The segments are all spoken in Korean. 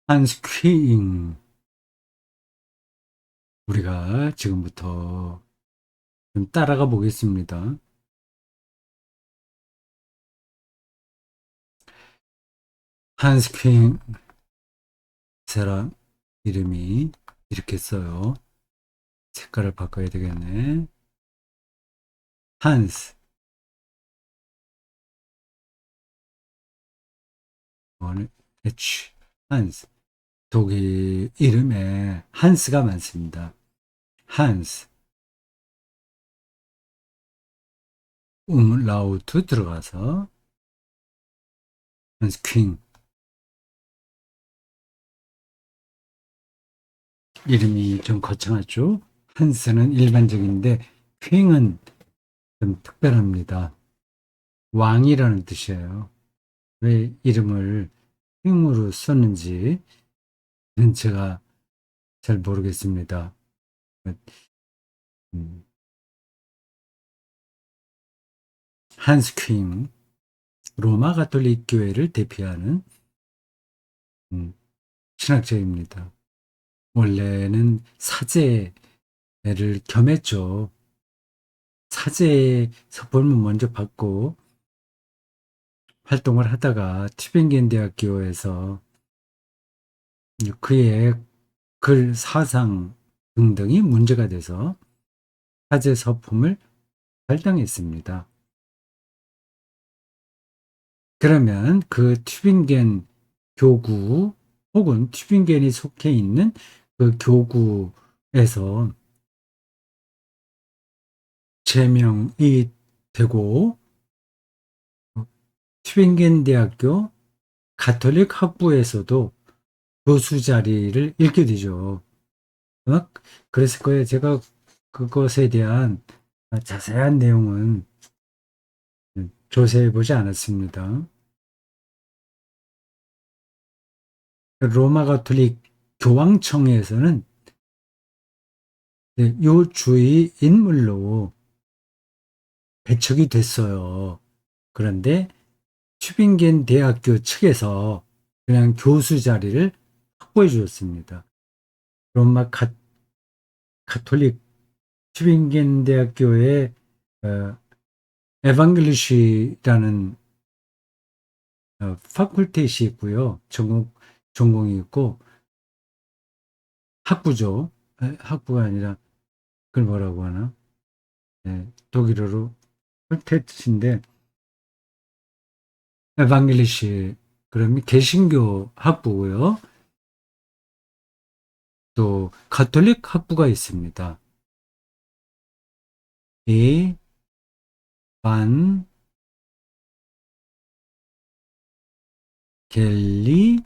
한스 퀴잉. 우리가 지금부터 좀 따라가 보겠습니다. 한스 퀴잉 사람 이름이 이렇게 써요. 색깔을 바꿔야 되겠네. 한스, H, 한스. 독일 이름에 한스가 많습니다. 한스, 라우트 들어가서 한스 퀸. 이름이 좀 거창하죠? 한스는 일반적인데 퀸은 좀 특별합니다. 왕이라는 뜻이에요. 왜 이름을 킹으로 썼는지는 제가 잘 모르겠습니다. 음, 한스 퀸, 로마 가톨릭 교회를 대표하는 음, 신학자입니다. 원래는 사제를 겸했죠. 사제의 서벌문 먼저 받고 활동을 하다가 튜빙겐 대학교에서 그의 글 사상 등등이 문제가 돼서 사제 서품을 발당했습니다. 그러면 그 튜빙겐 교구 혹은 튜빙겐이 속해 있는 그 교구에서 제명이 되고 튜빙겐 대학교 가톨릭 학부에서도 교수 자리를 잃게 되죠. 그랬을 거예요. 제가 그것에 대한 자세한 내용은 조사해 보지 않았습니다. 로마 가톨릭 교황청에서는 요 주의 인물로 배척이 됐어요. 그런데 튜빙겐 대학교 측에서 그냥 교수 자리를 확보해 주었습니다. 로마 가톨릭 튜빙겐 대학교의 어, 에반글리시라는 파kul테이시 있고요. 전공이 있고 학부죠. 학부가 아니라 그걸 뭐라고 하나? 독일어로 폴테스인데 에반겔리시 그러면 개신교 학부고요. 또 가톨릭 학부가 있습니다. 이 반 겔리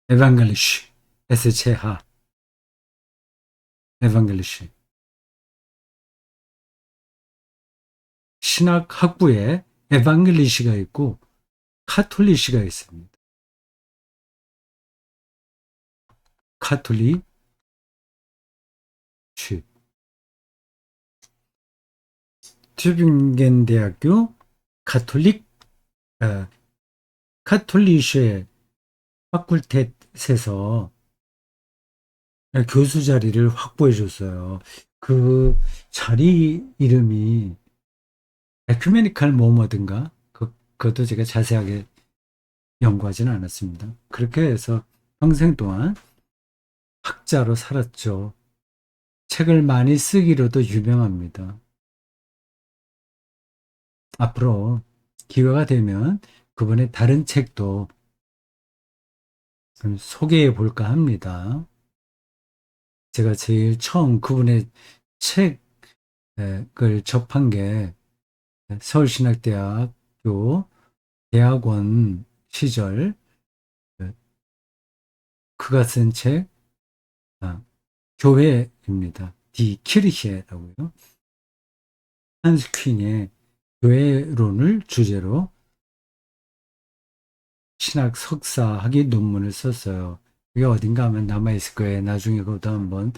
에반겔리시 SCH 에반겔리시 신학 학부에 에반겔리시가 있고 카톨리시가 있습니다. 카톨리시 튜빙겐 대학교 가톨릭 어, 카톨리쉐 파kul텟에서 교수 자리를 확보해 줬어요. 그 자리 이름이 에큐메니칼 모머든가 그것도 제가 자세하게 연구하지는 않았습니다. 그렇게 해서 평생 동안 학자로 살았죠. 책을 많이 쓰기로도 유명합니다. 앞으로 기회가 되면 그분의 다른 책도 좀 소개해 볼까 합니다. 제가 제일 처음 그분의 책을 접한 게 서울신학대학교 대학원 시절 그가 쓴 책, 아, 교회입니다. 디 키르히에라고요. 한스 퀸의 교회론을 주제로 신학 석사 학위 논문을 썼어요. 이게 어딘가 하면 남아있을 거예요. 나중에 그것도 한번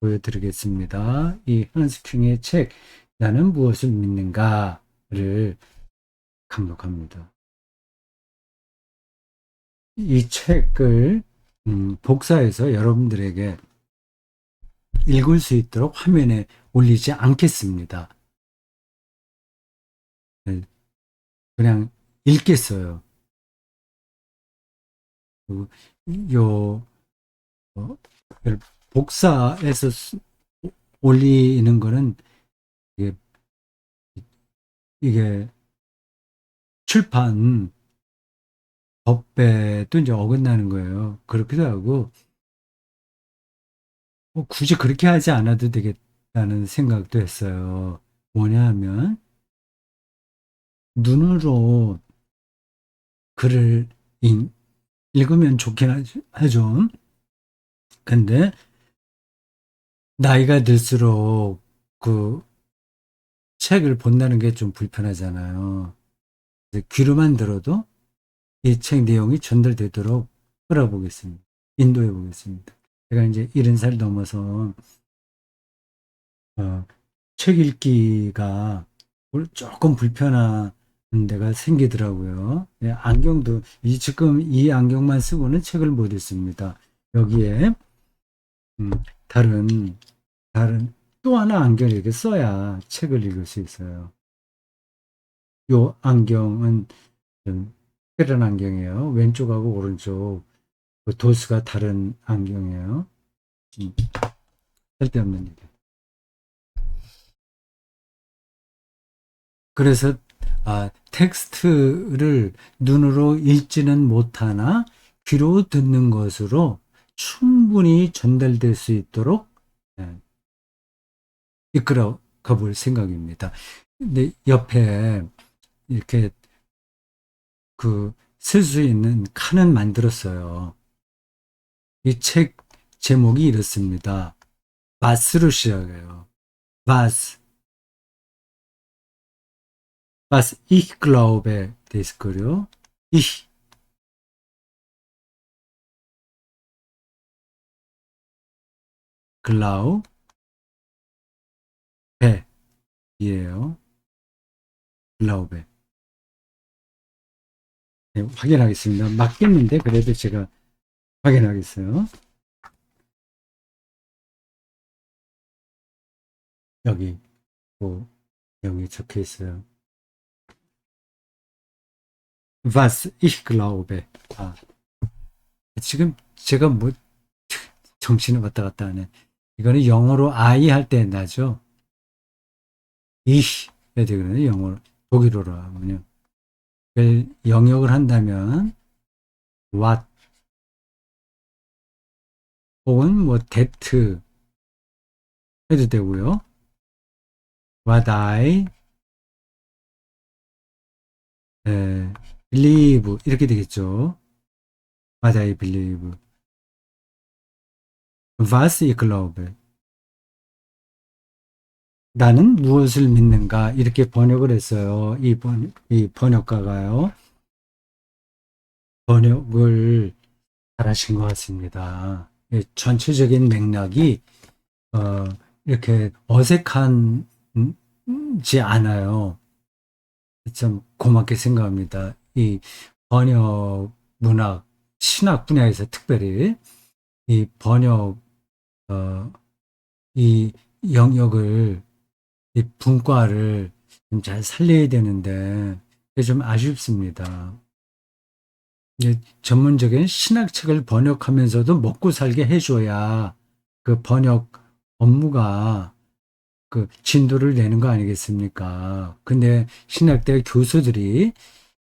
보여드리겠습니다. 이 한스 퀸의 책, 나는 무엇을 믿는가를 강력합니다. 이 책을 복사해서 여러분들에게 읽을 수 있도록 화면에 올리지 않겠습니다. 네, 그냥 읽겠어요. 그, 요, 어, 복사해서 올리는 거는 이게, 이게 출판 법에도 이제 어긋나는 거예요. 그렇기도 하고, 굳이 그렇게 하지 않아도 되겠다는 생각도 했어요. 뭐냐 하면, 눈으로 글을 읽으면 좋긴 하죠. 근데, 나이가 들수록 그 책을 본다는 게 좀 불편하잖아요. 귀로만 들어도 이 책 내용이 전달되도록 끌어보겠습니다. 인도해 보겠습니다. 제가 이제 70살 넘어서 어, 책 읽기가 조금 불편한 데가 생기더라고요. 예, 안경도 지금 이 안경만 쓰고는 책을 못 읽습니다. 여기에 음, 다른 다른 또 하나 안경을 이렇게 써야 책을 읽을 수 있어요. 요 안경은 특별한 안경이에요. 왼쪽하고 오른쪽 그 도수가 다른 안경이에요. 음, 쓸데없는 얘기. 그래서 텍스트를 눈으로 읽지는 못하나 귀로 듣는 것으로 충분히 전달될 수 있도록 예, 이끌어 가볼 생각입니다. 근데 옆에 이렇게 그 쓸 수 있는 칸은 만들었어요. 이 책 제목이 이렇습니다. 바스로 시작해요. 바스, 바스, ich glaube, 돼 있을 거요. ich, glaube, 이에요. glaube. 네, 확인하겠습니다. 맞겠는데 그래도 제가 확인하겠어요. 여기 뭐 내용이 적혀 있어요. Was ich glaube. 지금 제가 뭐 정신을 왔다 갔다 하네. 이거는 영어로 I 할 때 나죠. ich 해야 되거든요. 영어로 독일어로 하면요. 영역을 한다면 what 혹은 뭐 that 해도 되고요. what I believe 이렇게 되겠죠. what I believe. was ich glaube. 나는 무엇을 믿는가 이렇게 번역을 했어요. 이 번역가가요. 번역을 잘하신 것 같습니다. 전체적인 맥락이 어, 이렇게 어색한지 않아요. 참 고맙게 생각합니다. 이 번역 문학 신학 분야에서 특별히 이 번역 어, 이 영역을 이 분과를 좀 잘 살려야 되는데 그게 좀 아쉽습니다. 전문적인 신학책을 번역하면서도 먹고 살게 해줘야 그 번역 업무가 그 진도를 내는 거 아니겠습니까? 근데 신학대 교수들이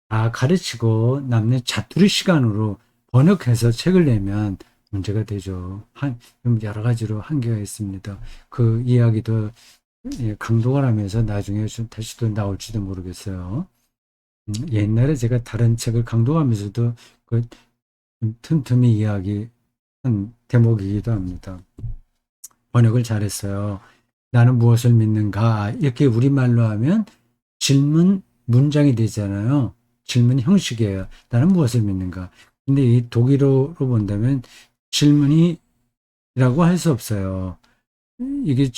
다 가르치고 남는 자투리 시간으로 번역해서 책을 내면 문제가 되죠. 좀 여러 가지로 한계가 있습니다. 그 이야기도 강독을 하면서 나중에 좀 다시 또 나올지도 모르겠어요. 옛날에 제가 다른 책을 강독하면서도 그 틈틈이 이야기한 대목이기도 합니다. 번역을 잘했어요. 나는 무엇을 믿는가? 이렇게 우리말로 하면 질문 문장이 되잖아요. 질문 형식이에요. 나는 무엇을 믿는가? 근데 이 독일어로 본다면 질문이라고 할 수 없어요. 이게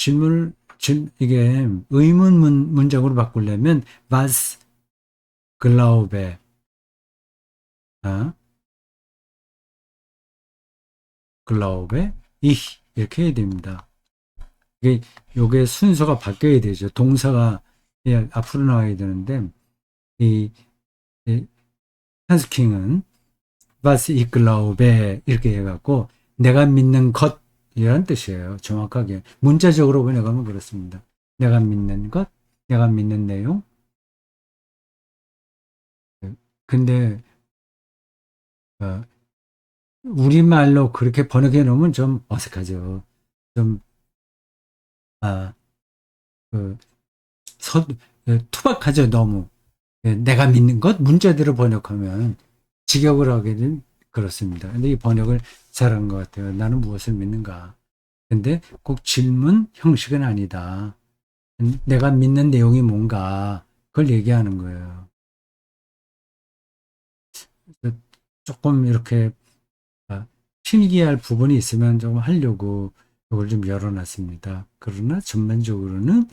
이게 의문 문장으로 바꾸려면 was glaube, glaube ich 이렇게 해야 됩니다. 이게 요게 순서가 바뀌어야 되죠. 동사가 예, 앞으로 나와야 되는데 이, 이 한스킹은 was ich glaube 이렇게 해갖고 내가 믿는 것이라는 뜻이에요. 정확하게 문자적으로 번역하면 그렇습니다. 내가 믿는 것, 내가 믿는 내용. 근데 어, 우리말로 그렇게 번역해 놓으면 좀 어색하죠. 좀 아, 그 투박하죠, 너무. 예, 내가 믿는 것 문자대로 번역하면 직역을 하게 된 그렇습니다. 근데 이 번역을 잘한 것 같아요. 나는 무엇을 믿는가? 근데 꼭 질문 형식은 아니다. 내가 믿는 내용이 뭔가 그걸 얘기하는 거예요. 조금 이렇게 아, 필기할 부분이 있으면 좀 하려고 이걸 좀 열어놨습니다. 그러나 전반적으로는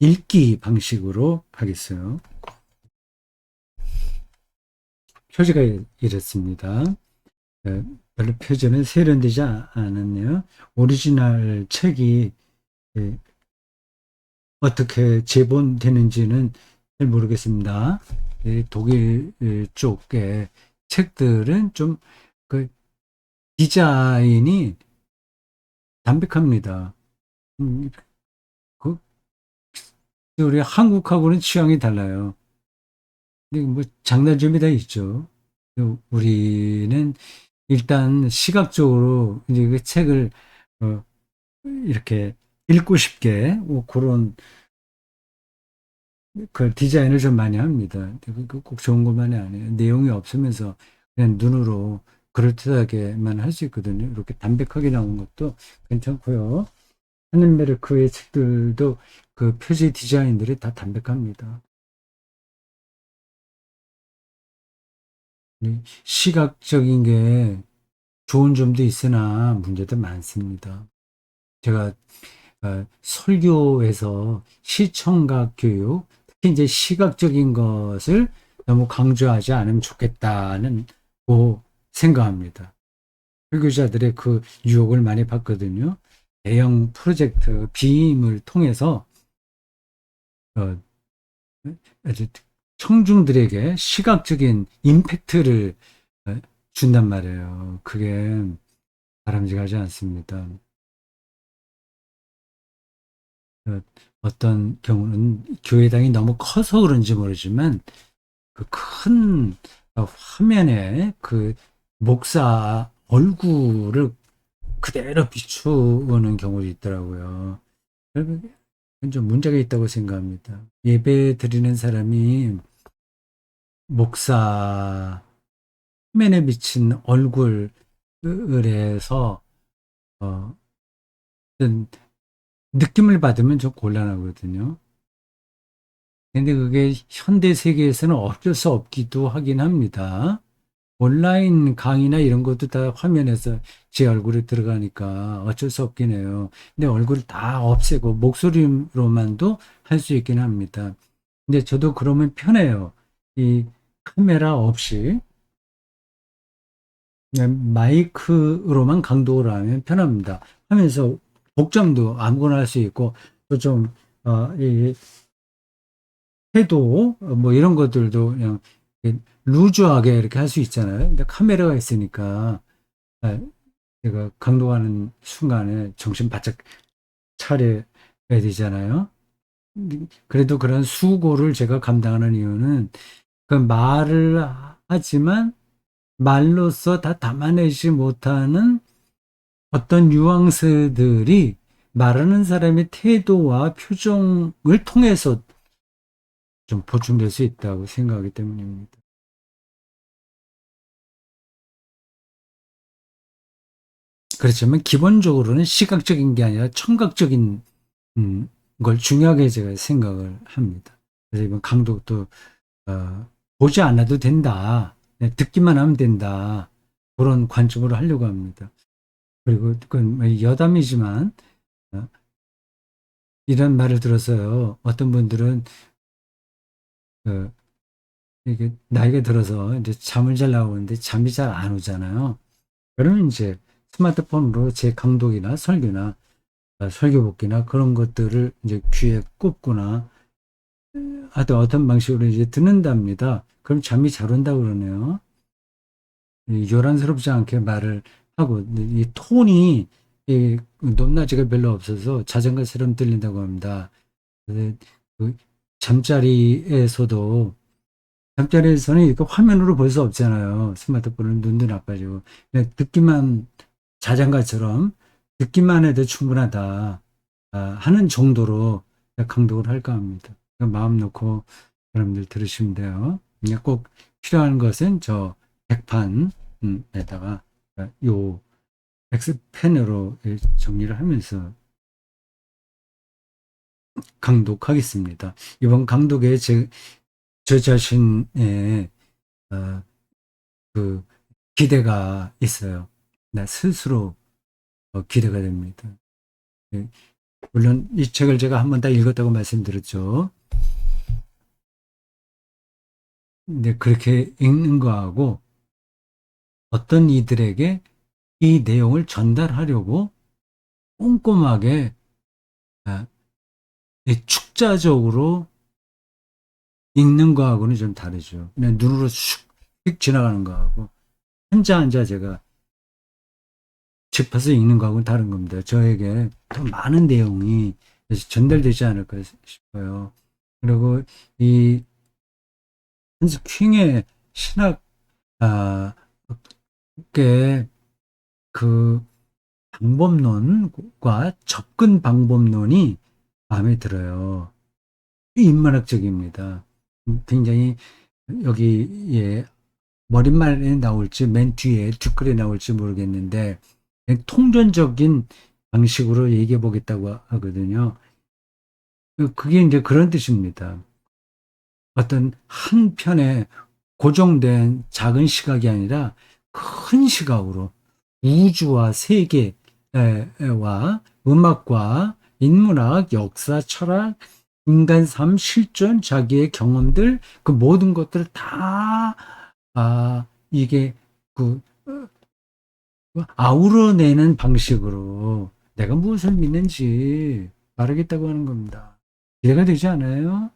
읽기 방식으로 하겠어요. 표지가 이렇습니다. 별로 표지는 세련되지 않았네요. 오리지널 책이 어떻게 제본되는지는 잘 모르겠습니다. 독일 쪽의 책들은 좀 그 디자인이 담백합니다. 음, 그 우리 한국하고는 취향이 달라요. 근데 뭐 장단점이 다 있죠. 우리는 일단 시각적으로 이제 그 책을 어, 이렇게 읽고 싶게 뭐 그런 그 디자인을 좀 많이 합니다. 꼭 좋은 것만이 아니에요. 내용이 없으면서 그냥 눈으로 그럴듯하게만 할 수 있거든요. 이렇게 담백하게 나온 것도 괜찮고요. 하넨베르크의 책들도 그 표지 디자인들이 다 담백합니다. 시각적인 게 좋은 점도 있으나 문제도 많습니다. 제가 설교에서 시청각 교육, 특히 이제 시각적인 것을 너무 강조하지 않으면 좋겠다는 고 생각합니다. 설교자들의 그 유혹을 많이 받거든요. 대형 프로젝트 비임을 통해서 어, 아주 청중들에게 시각적인 임팩트를 어, 준단 말이에요. 그게 바람직하지 않습니다. 어, 어떤 경우는 교회당이 너무 커서 그런지 모르지만 그 큰 화면에 그 목사 얼굴을 그대로 비추는 경우도 있더라고요. 좀 문제가 있다고 생각합니다. 예배 드리는 사람이 목사 화면에 비친 얼굴에서 어, 어떤 느낌을 받으면 좀 곤란하거든요. 근데 그게 현대 세계에서는 어쩔 수 없기도 하긴 합니다. 온라인 강의나 이런 것도 다 화면에서 제 얼굴이 들어가니까 어쩔 수 없긴 해요. 근데 얼굴 다 없애고 목소리로만도 할 수 있긴 합니다. 근데 저도 그러면 편해요. 이 카메라 없이 그냥 마이크로만 강도를 하면 편합니다. 하면서 복장도 아무거나 할 수 있고 또좀 이 해도 뭐 이런 것들도 그냥 루즈하게 이렇게 할 수 있잖아요. 근데 카메라가 있으니까 아, 제가 강도하는 순간에 정신 바짝 차려야 되잖아요. 그래도 그런 수고를 제가 감당하는 이유는 그 말을 하지만 말로써 다 담아내지 못하는 어떤 뉘앙스들이 말하는 사람의 태도와 표정을 통해서 좀 보충될 수 있다고 생각하기 때문입니다. 그렇지만 기본적으로는 시각적인 게 아니라 청각적인 음, 걸 중요하게 제가 생각을 합니다. 그래서 이번 강독도 보지 않아도 된다. 그냥 듣기만 하면 된다. 그런 관점으로 하려고 합니다. 그리고 그건 뭐 여담이지만 어, 이런 말을 들었어요. 어떤 분들은 그 이게 나이가 들어서 이제 잠을 잘 나오는데 잠이 잘 안 오잖아요. 그러면 이제 스마트폰으로 제 강독이나 설교나 설교복기나 그런 것들을 이제 귀에 꽂거나 하여튼 어떤 방식으로 이제 듣는답니다. 그럼 잠이 잘 온다고 그러네요. 요란스럽지 않게 말을 하고, 이 톤이, 높낮이가 별로 없어서 자전거처럼 들린다고 합니다. 그, 그 잠자리에서도, 잠자리에서는 이렇게 화면으로 볼 수 없잖아요. 스마트폰은 눈도 나빠지고. 그냥 듣기만, 자장가처럼 듣기만 해도 충분하다. 하는 정도로 강독을 할까 합니다. 마음 놓고 여러분들 들으시면 돼요. 그냥 꼭 필요한 것은 저 백판에다가 요 X펜으로 정리를 하면서 강독하겠습니다. 이번 강독에 저 자신의 어, 그 기대가 있어요. 나 스스로 기대가 됩니다. 예, 물론 이 책을 제가 한 번 다 읽었다고 말씀드렸죠. 근데 그렇게 읽는 거하고 어떤 이들에게 이 내용을 전달하려고 꼼꼼하게 아, 축자적으로 읽는 거하고는 좀 다르죠. 그냥 눈으로 슉 지나가는 거하고 한자 한자 제가 짚어서 읽는 거하고는 다른 겁니다. 저에게 더 많은 내용이 전달되지 않을까 싶어요. 그리고 이 한스 킹의 신학 아, 그 방법론과 접근 방법론이 마음에 들어요. 인문학적입니다. 굉장히 여기에 머릿말에 나올지 맨 뒤에 뒷글에 나올지 모르겠는데 통전적인 방식으로 얘기해 보겠다고 하거든요. 그게 이제 그런 뜻입니다. 어떤 한 편의 고정된 작은 시각이 아니라 큰 시각으로 우주와 세계와 음악과 인문학, 역사, 철학, 인간 삶, 실존, 자기의 경험들, 그 모든 것들을 다, 이게 그, 아우러내는 방식으로 내가 무엇을 믿는지 말하겠다고 하는 겁니다. 이해가 되지 않아요?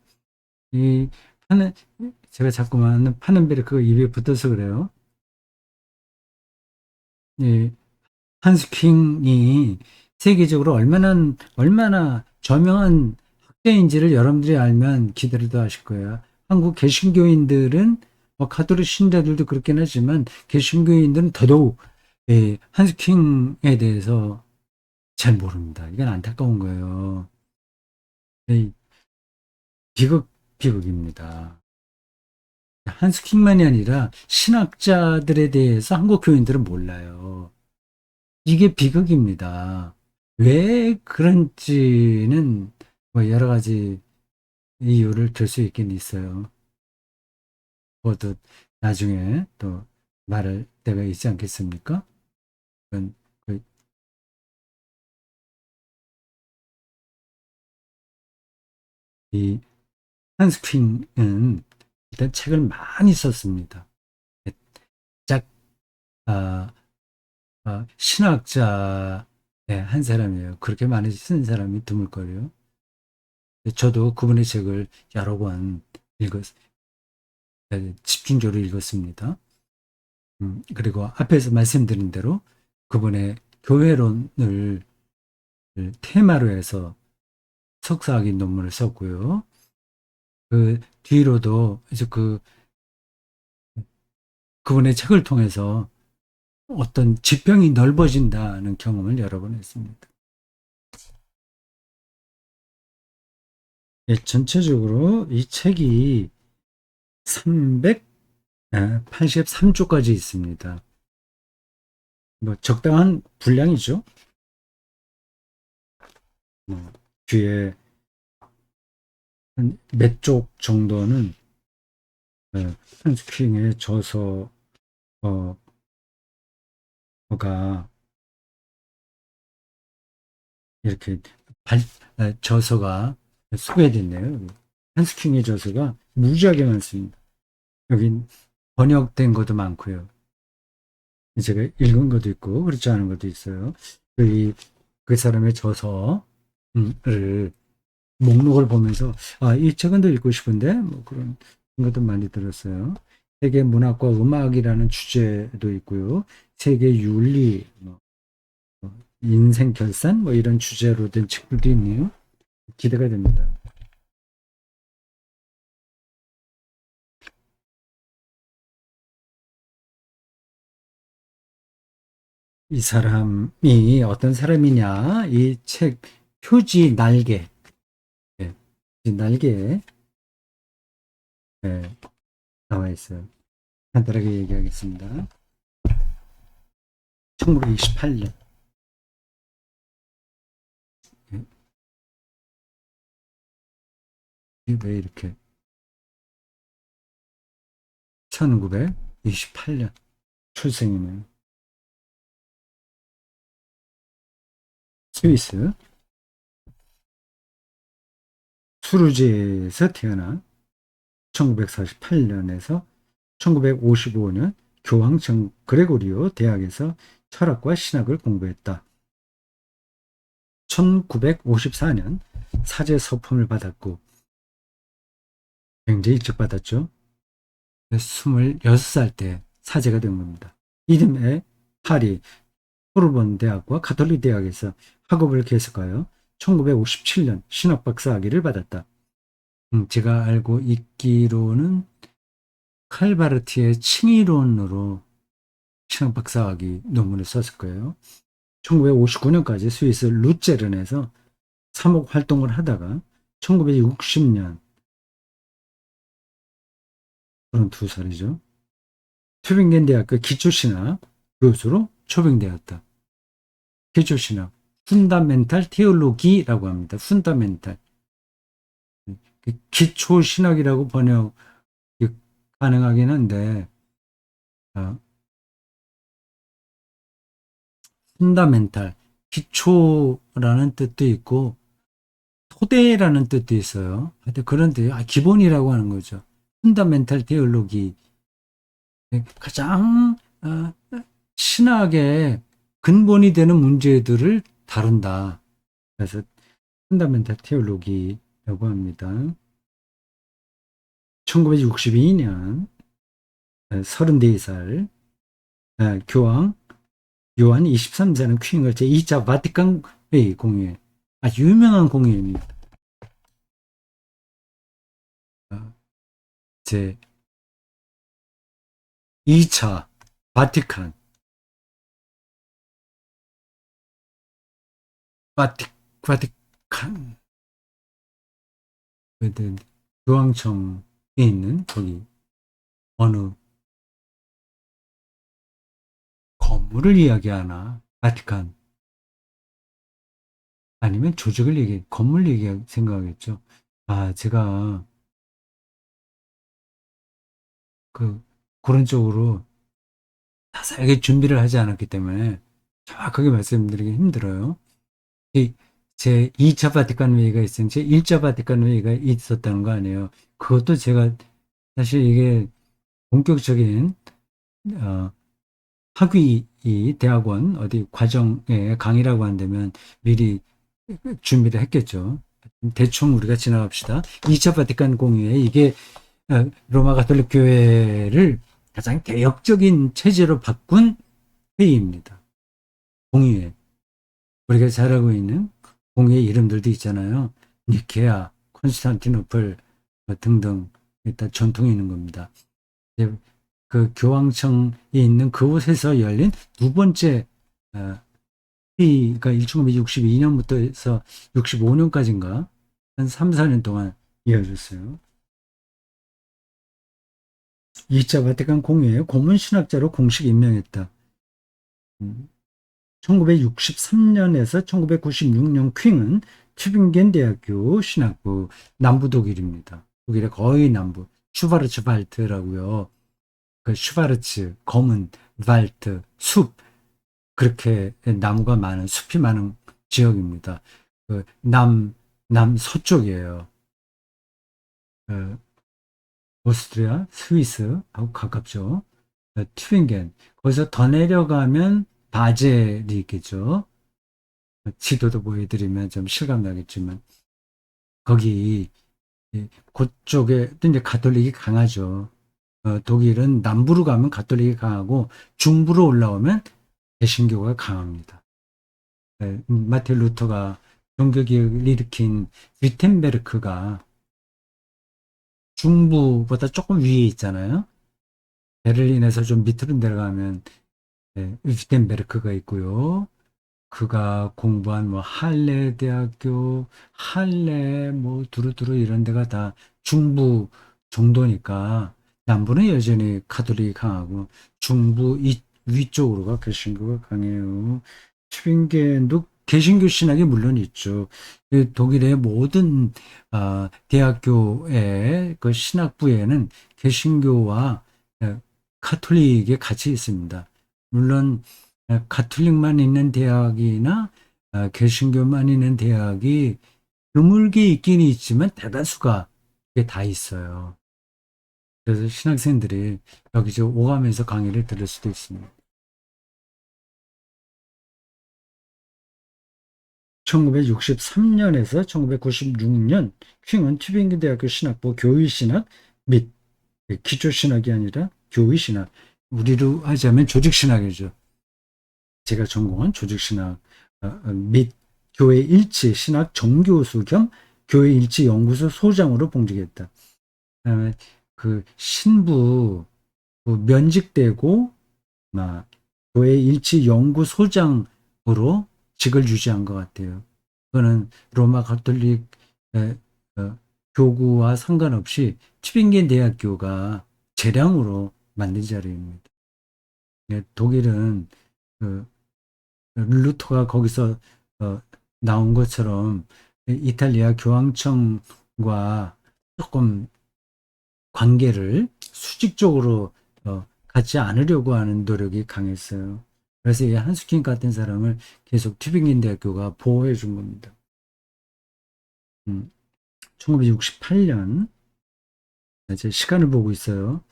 이 파는 제가 자꾸만 파는베르크가 입에 붙어서 그래요. 이 한스킹이 세계적으로 얼마나 저명한 학자인지를 여러분들이 알면 기대를 더 하실 거예요. 한국 개신교인들은 뭐 가톨릭 신자들도 그렇긴 하지만 개신교인들은 더더욱 한스킹에 대해서 잘 모릅니다. 이건 안타까운 거예요. 이 비극입니다. 한스킹만이 아니라 신학자들에 대해서 한국 교인들은 몰라요. 이게 비극입니다. 왜 그런지는 뭐 여러 가지 이유를 들 수 있긴 있어요. 그것도 나중에 또 말할 때가 있지 않겠습니까? 그건 그, 이 한스킹은 일단 책을 많이 썼습니다. 짝, 아, 신학자의 한 사람이에요. 그렇게 많이 쓴 사람이 드물걸요. 저도 그분의 책을 여러 번 집중적으로 읽었습니다. 그리고 앞에서 말씀드린 대로 그분의 교회론을 테마로 해서 석사학위 논문을 썼고요. 그 뒤로도 이제 그분의 책을 통해서 어떤 지평이 넓어진다는 경험을 여러 번 했습니다. 예, 전체적으로 이 책이 383쪽까지 있습니다. 뭐 적당한 분량이죠. 뒤에 몇 쪽 정도는 한스킹의 저서가 이렇게 저서가 소개됐네요. 한스킹의 저서가 무지하게 많습니다. 여긴 번역된 것도 많고요. 제가 읽은 것도 있고 그렇지 않은 것도 있어요. 그 사람의 저서를 목록을 보면서 이 책은 더 읽고 싶은데 뭐 그런 것도 많이 들었어요. 세계 문학과 음악이라는 주제도 있고요. 세계 윤리, 뭐 인생 결산 뭐 이런 주제로 된 책들도 있네요. 기대가 됩니다. 이 사람이 어떤 사람이냐? 이 책 표지 날개, 예, 이 날개에 예, 나와 있어요. 간단하게 얘기하겠습니다. 1928년. 왜 이렇게 1928년 출생이네요. 스위스 수루지에서 태어난 1948년에서 1955년 교황청 그레고리오 대학에서 철학과 신학을 공부했다. 1954년 사제 서품을 받았고 굉장히 일찍 받았죠. 26살 때 사제가 된 겁니다. 이듬해 파리 소르본 대학과 가톨릭 대학에서 학업을 계속하여 1957년 신학 박사 학위를 받았다. 제가 알고 있기로는 칼바르트의 칭의론으로 신학 박사 학위 논문을 썼을 거예요. 1959년까지 스위스 루체른에서 사목 활동을 하다가 1960년 32살이죠. 튜빙겐 대학교 기초신학 교수로 초빙되었다. 기초신학 푼다멘탈 테올로기라고 합니다. 푼다멘탈 기초신학이라고 번역 가능하긴 한데 푼다멘탈 기초라는 뜻도 있고 토대라는 뜻도 있어요. 하여튼 그런 뜻, 기본이라고 하는 거죠. 푼다멘탈 테올로기 가장 신학의 근본이 되는 문제들을 다룬다. 그래서 펀다멘탈 테올로기라고 합니다. 1962년 34살 교황 요한 23세는 퀴잉을 제2차 바티칸 회의 공회 아주 유명한 공회입니다. 제 2차 바티칸 바티칸 교황청에 있는 거기 어느 건물을 이야기하나 바티칸 아니면 조직을 건물 얘기 생각하겠죠. 제가 그런 쪽으로 자세하게 준비를 하지 않았기 때문에 정확하게 말씀드리기 힘들어요. 제 2차 바티칸 회의가 있으면 제 1차 바티칸 회의가 있었다는 거 아니에요. 그것도 제가 사실 이게 본격적인 어, 학위 대학원 어디 과정에 강의라고 한다면 미리 준비를 했겠죠. 대충 우리가 지나갑시다. 2차 바티칸 공의회 이게 로마 가톨릭 교회를 가장 개혁적인 체제로 바꾼 회의입니다. 공의회. 우리가 잘 알고 있는 공의회 이름들도 있잖아요. 니케아, 콘스탄티노플 등등 일단 전통이 있는 겁니다. 그 교황청에 있는 그곳에서 열린 두 번째 회의가 1962년부터 해서 65년까지인가 한 3, 4년 동안 이어졌어요. 2차 바티칸 공의회 고문신학자로 공식 임명했다. 1963년에서 1996년 퀸은 튜빙겐 대학교 신학부 남부 독일입니다. 독일의 거의 남부 슈바르츠 발트라고요. 그 슈바르츠 검은 발트 숲 그렇게 나무가 많은 숲이 많은 지역입니다. 그 남서쪽이에요. 오스트리아, 스위스하고 가깝죠. 튜빙겐. 거기서 더 내려가면 바젤이 있겠죠. 지도도 보여드리면 좀 실감 나겠지만 거기 그쪽에 또 이제 가톨릭이 강하죠. 독일은 남부로 가면 가톨릭이 강하고 중부로 올라오면 개신교가 강합니다. 마틴 루터가 종교개혁을 일으킨 위텐베르크가 중부보다 조금 위에 있잖아요. 베를린에서 좀 밑으로 내려가면 위텐베르크가 있고요. 그가 공부한 뭐 할레 대학교, 할레 뭐 두루두루 이런 데가 다 중부 정도니까 남부는 여전히 카톨릭이 강하고 중부 위쪽으로가 개신교가 강해요. 튜빙겐도 개신교 신학이 물론 있죠. 독일의 모든 대학교의 그 신학부에는 개신교와 카톨릭이 같이 있습니다. 물론 가톨릭만 있는 대학이나 개신교만 있는 대학이 드물게 있긴 있지만 대다수가 그게 다 있어요. 그래서 신학생들이 여기저기 오가면서 강의를 들을 수도 있습니다. 1963년에서 1996년 킹은 튜빙겐 대학교 신학부 교의신학 및 기초신학이 아니라 교의신학, 우리로 하자면 조직신학이죠. 제가 전공한 조직신학 및 교회 일치 신학 정교수 겸 교회 일치 연구소 소장으로 봉직했다. 그다음에 그 신부 면직되고 교회 일치 연구소장으로 직을 유지한 것 같아요. 그거는 로마 가톨릭 교구와 상관없이 튜빙겐 대학교가 재량으로 만든 자리입니다. 독일은 그 루터가 거기서 나온 것처럼 이탈리아 교황청과 조금 관계를 수직적으로 갖지 않으려고 하는 노력이 강했어요. 그래서 이 한스킹 같은 사람을 계속 튜빙겐 대학교가 보호해 준 겁니다. 1968년 제 시간을 보고 있어요.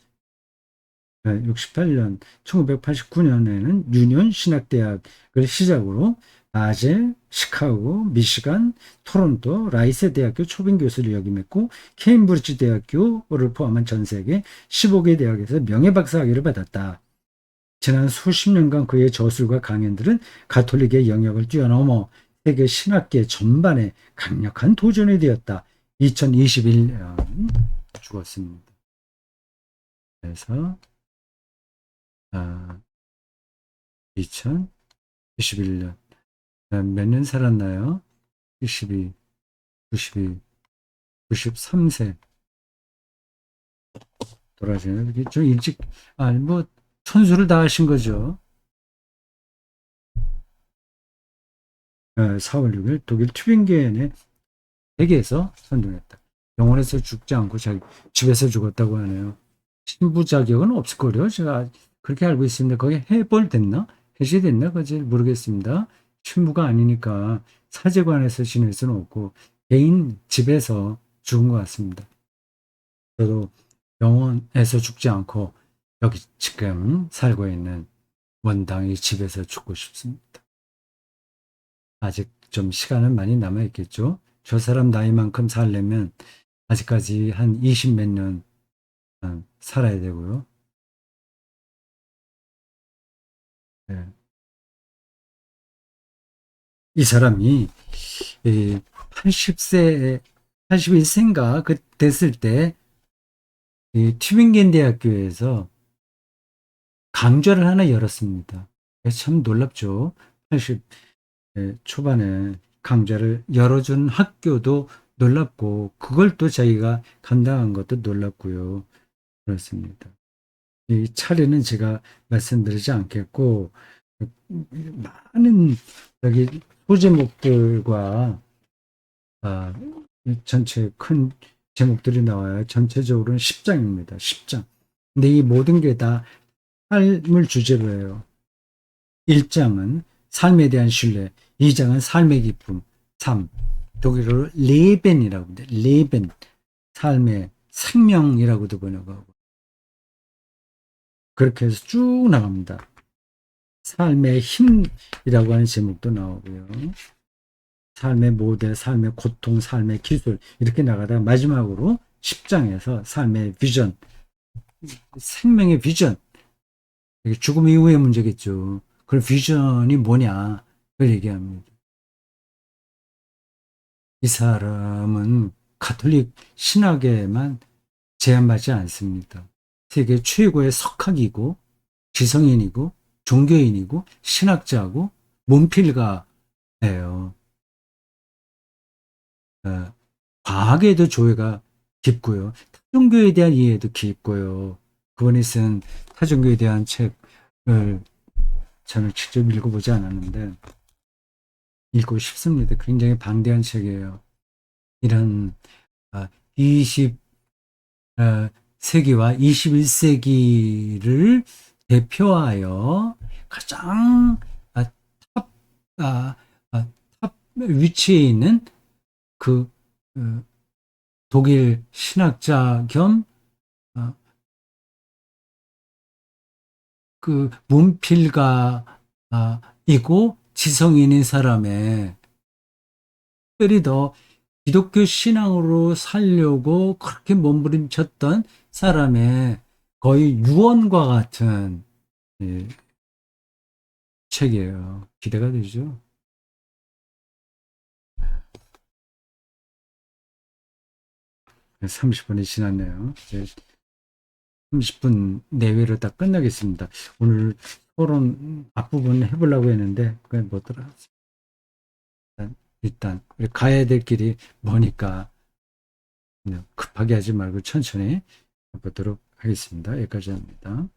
68년, 1989년에는 유니온 신학대학을 시작으로 바젤, 시카고, 미시간, 토론토, 라이세 대학교 초빙 교수를 역임했고 케임브리지 대학교를 포함한 전 세계 15개 대학에서 명예박사 학위를 받았다. 지난 수십 년간 그의 저술과 강연들은 가톨릭의 영역을 뛰어넘어 세계 신학계 전반에 강력한 도전이 되었다. 2021년 죽었습니다. 그래서 2021년 몇 년 살았나요? 72, 92, 93세 돌아가시네요. 좀 일찍 아니 뭐 천수를 다 하신 거죠. 4월 6일 독일 튜빙겐의 대게에서 선동했다. 병원에서 죽지 않고 자기 집에서 죽었다고 하네요. 신부 자격은 없을 거요. 제가 그렇게 알고 있습니다. 거기 해벌됐나? 해제됐나? 그지 모르겠습니다. 신부가 아니니까 사제관에서 지낼 수는 없고 개인 집에서 죽은 것 같습니다. 저도 병원에서 죽지 않고 여기 지금 살고 있는 원당의 집에서 죽고 싶습니다. 아직 좀 시간은 많이 남아 있겠죠. 저 사람 나이만큼 살려면 아직까지 한 20 몇 년 살아야 되고요. 네. 이 사람이 80세, 81세인가 그 됐을 때 튜빙겐 대학교에서 강좌를 하나 열었습니다. 참 놀랍죠. 80 초반에 강좌를 열어준 학교도 놀랍고 그걸 또 자기가 감당한 것도 놀랍고요. 그렇습니다. 이 차례는 제가 말씀드리지 않겠고 많은 여기 소제목들과 전체 큰 제목들이 나와요. 전체적으로는 10장입니다. 10장. 근데 이 모든 게 다 삶을 주제로 해요. 1장은 삶에 대한 신뢰, 2장은 삶의 기쁨, 삶. 독일어로 레벤이라고 합니다. 레벤, 삶의 생명이라고도 번역하고 그렇게 해서 쭉 나갑니다. 삶의 힘이라고 하는 제목도 나오고요. 삶의 모델, 삶의 고통, 삶의 기술 이렇게 나가다가 마지막으로 10장에서 삶의 비전, 생명의 비전, 죽음 이후의 문제겠죠. 그 비전이 뭐냐 그걸 얘기합니다. 이 사람은 가톨릭 신학에만 제한받지 않습니다. 세계 최고의 석학이고 지성인이고 종교인이고 신학자고 문필가예요. 어, 과학에도 조예가 깊고요. 타종교에 대한 이해도 깊고요. 그분이 쓴 타종교에 대한 책을 저는 직접 읽어보지 않았는데 읽고 싶습니다. 굉장히 방대한 책이에요. 이런 20 세기와 21세기를 대표하여 가장 탑, 아, 탑 위치에 있는 그 어, 독일 신학자 겸 그 문필가이고 지성인인 사람의 특별히 더 기독교 신앙으로 살려고 그렇게 몸부림쳤던 사람의 거의 유언과 같은 예, 책이에요. 기대가 되죠. 30분이 지났네요. 이제 30분 내외로 다 끝나겠습니다. 오늘 토론 앞부분 해보려고 했는데 그건 뭐더라. 일단 우리 가야 될 길이 머니까 그냥 급하게 하지 말고 천천히 해보도록 하겠습니다. 여기까지 합니다.